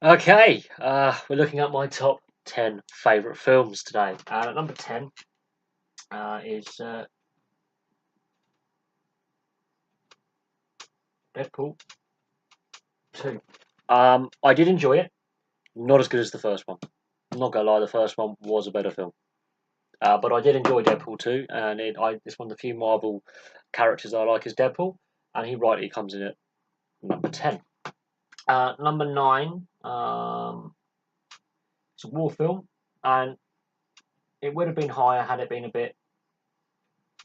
Okay, we're looking at my top 10 favourite films today. At number 10 is Deadpool 2. I did enjoy it, not as good as the first one. I'm not gonna lie, the first one was a better film. But I did enjoy Deadpool 2, and it's one of the few Marvel characters I like is Deadpool, and he rightly comes in at number 10. Number 9, it's a war film, and it would have been higher had it been a bit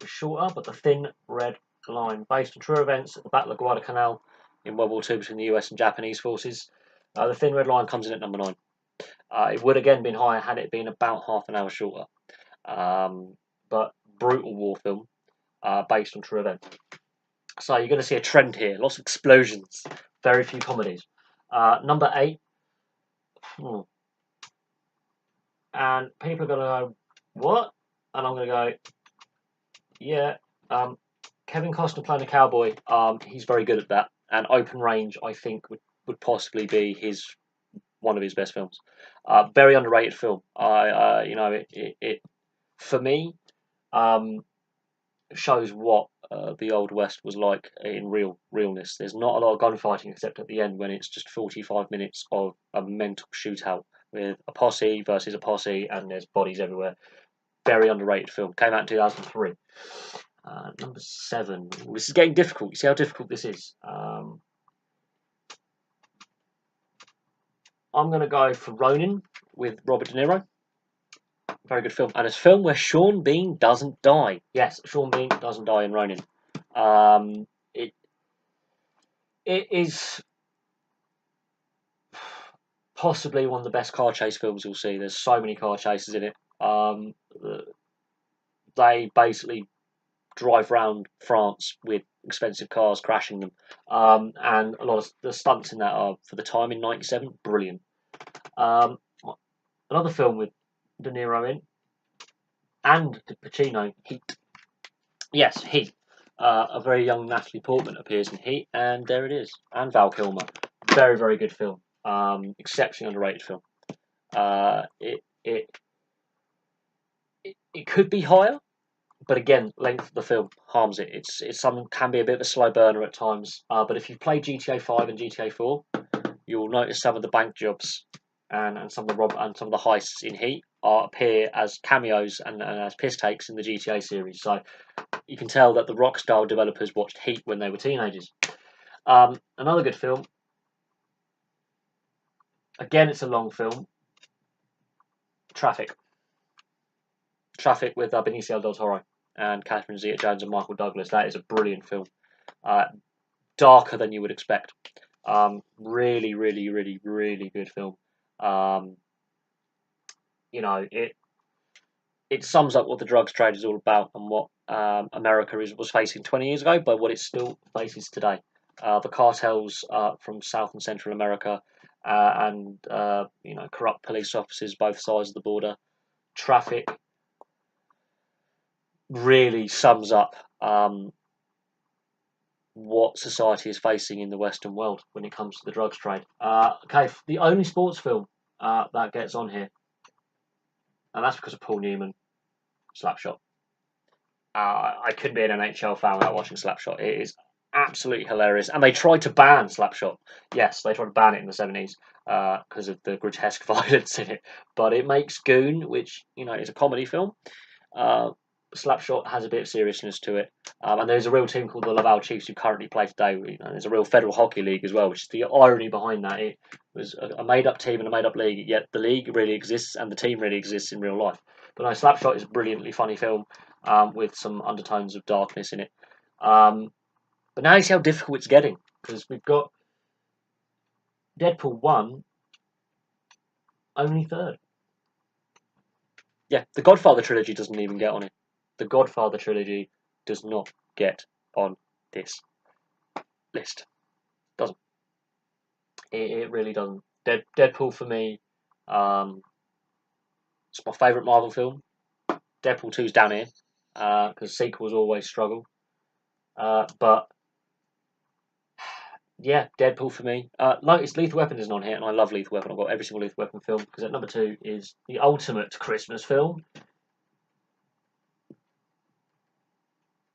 shorter, but The Thin Red Line, based on true events at the Battle of Guadalcanal in World War II between the US and Japanese forces. The Thin Red Line comes in at number 9. It would again been higher had it been about half an hour shorter. But brutal war film based on true events. So you're going to see a trend here. Lots of explosions, very few comedies. Number 8, and people are going to go, what? And I'm going to go, yeah, Kevin Costner playing a cowboy, he's very good at that. And Open Range, I think, would possibly be one of his best films. Very underrated film. It for me shows what the Old West was like in realness. There's not a lot of gunfighting except at the end when it's just 45 minutes of a mental shootout with a posse versus a posse, and there's bodies everywhere. Very underrated film. Came out in 2003. Number 7. This is getting difficult. You see how difficult this is. I'm going to go for Ronin with Robert De Niro. Very good film. And it's a film where Sean Bean doesn't die. Yes, Sean Bean doesn't die in Ronin. It is possibly one of the best car chase films you'll see. There's so many car chases in it. They basically drive around France with expensive cars, crashing them. And a lot of the stunts in that are, for the time in '97, brilliant. Um, Another film with De Niro in and Pacino, Heat. Yes, Heat. A very young Natalie Portman appears in Heat, and there it is. And Val Kilmer. Very, very good film. Exceptionally underrated film. Uh, it, it it could be higher, but again, length of the film harms it. It's some can be a bit of a slow burner at times. But if you play GTA 5 and GTA 4, you'll notice some of the bank jobs and some of the heists in Heat appear as cameos and as piss takes in the GTA series. So you can tell that the Rockstar developers watched Heat when they were teenagers. Another good film. Again, it's a long film. Traffic. Traffic with Benicio del Toro and Catherine Zeta-Jones and Michael Douglas. That is a brilliant film. Darker than you would expect. Really, really, really, really good film. Um, it sums up what the drugs trade is all about and what America was facing 20 years ago, but what it still faces today. The cartels from South and Central America, and corrupt police officers both sides of the border. Traffic really sums up what society is facing in the Western world when it comes to the drugs trade. Okay, the only sports film that gets on here, and that's because of Paul Newman, Slapshot. I couldn't be an NHL fan without watching Slapshot. It is absolutely hilarious. And they tried to ban Slapshot. Yes, they tried to ban it in the 70s because of the grotesque violence in it. But it makes Goon, which is a comedy film. Slapshot has a bit of seriousness to it. And there's a real team called the Laval Chiefs who currently play today. There's a real federal hockey league as well, which is the irony behind that. It was a made-up team and a made-up league, yet the league really exists and the team really exists in real life. But no, Slapshot is a brilliantly funny film with some undertones of darkness in it. But now you see how difficult it's getting, because we've got Deadpool 1 only third. Yeah, the Godfather trilogy doesn't even get on it. The Godfather trilogy does not get on this list. Doesn't. It really doesn't. Deadpool for me, it's my favourite Marvel film. Deadpool 2's down here, because sequels always struggle. But yeah, Deadpool for me. Notice Lethal Weapon isn't on here, and I love Lethal Weapon. I've got every single Lethal Weapon film because at number 2 is the ultimate Christmas film,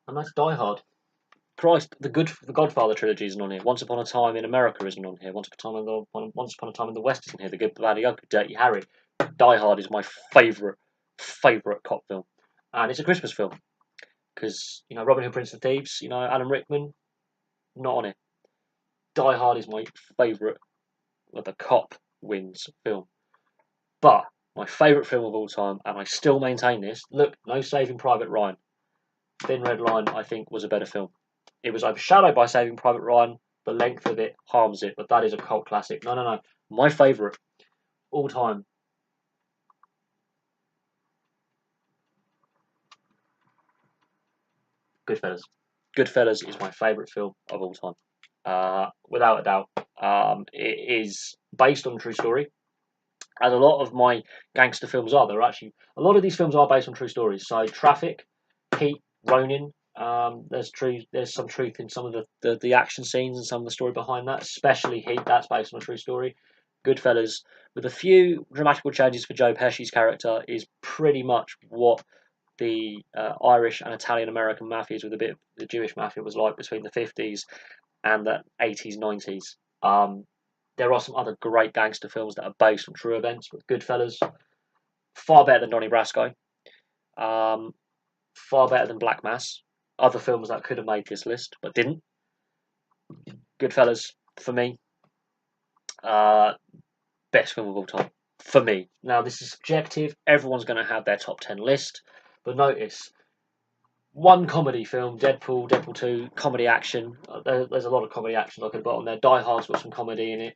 and that's Die Hard. Christ, the Godfather trilogy isn't on here. Once Upon a Time in America isn't on here. Once Upon a Time in the West isn't here. The Good, the Bad, the Ugly, Dirty Harry. Die Hard is my favourite cop film, and it's a Christmas film because Robin Hood, Prince of Thieves, Alan Rickman, not on it. Die Hard is my favourite of the cop wins film, but my favourite film of all time, and I still maintain this. Look, no Saving Private Ryan. Thin Red Line, I think, was a better film. It was overshadowed by Saving Private Ryan. The length of it harms it, but that is a cult classic. No. My favourite all time. Goodfellas. Goodfellas is my favourite film of all time. Without a doubt. It is based on a true story. As a lot of my gangster films are. A lot of these films are based on true stories. So Traffic, Heat, Ronin. There's some truth in some of the action scenes and some of the story behind that, especially Heat. That's based on a true story. Goodfellas, with a few dramatical changes for Joe Pesci's character, is pretty much what the Irish and Italian American mafias with a bit of the Jewish mafia was like between the 50s and the 80s, 90s. There are some other great gangster films that are based on true events, but Goodfellas, far better than Donnie Brasco, far better than Black Mass. Other films that could have made this list but didn't. Goodfellas, for me, best film of all time. For me. Now, this is subjective. Everyone's going to have their top 10 list. But notice, one comedy film, Deadpool, Deadpool 2, comedy action. There's a lot of comedy action I could put on there. Die Hard's got some comedy in it.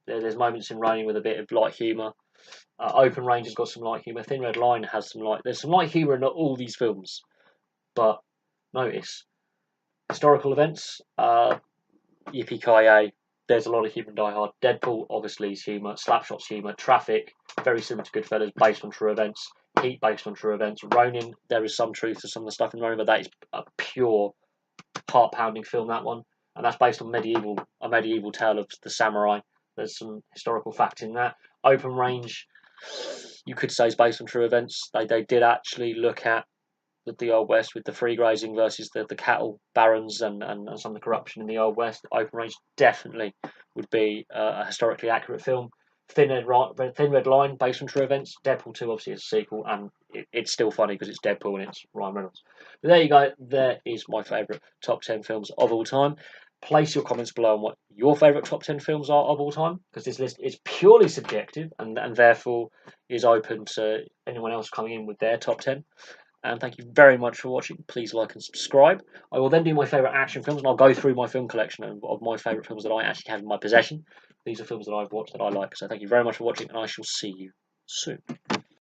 There's moments in Ronin with a bit of light humour. Open Range has got some light humour. Thin Red Line has some light. There's some light humour in all these films. But notice, historical events, Yippee-ki-yay, there's a lot of humour in Die Hard. Deadpool, obviously, is humour. Slapshot's humour. Traffic, very similar to Goodfellas, based on true events. Heat, based on true events. Ronin, there is some truth to some of the stuff in Ronin, but that is a pure heart-pounding film, that one. And that's based on a medieval tale of the samurai. There's some historical fact in that. Open Range, you could say, is based on true events. They did actually look at the Old West with the free grazing versus the cattle barons and some of the corruption in the Old West. Open Range definitely would be a historically accurate film. Thin Red Line, based on true events. Deadpool 2 obviously is a sequel, and it's still funny because it's Deadpool and it's Ryan Reynolds. But there you go. There is my favourite top 10 films of all time. Place your comments below on what your favourite top 10 films are of all time, because this list is purely subjective and therefore is open to anyone else coming in with their top 10. And thank you very much for watching. Please like and subscribe. I will then do my favourite action films, and I'll go through my film collection of my favourite films that I actually have in my possession. These are films that I've watched that I like. So thank you very much for watching, and I shall see you soon.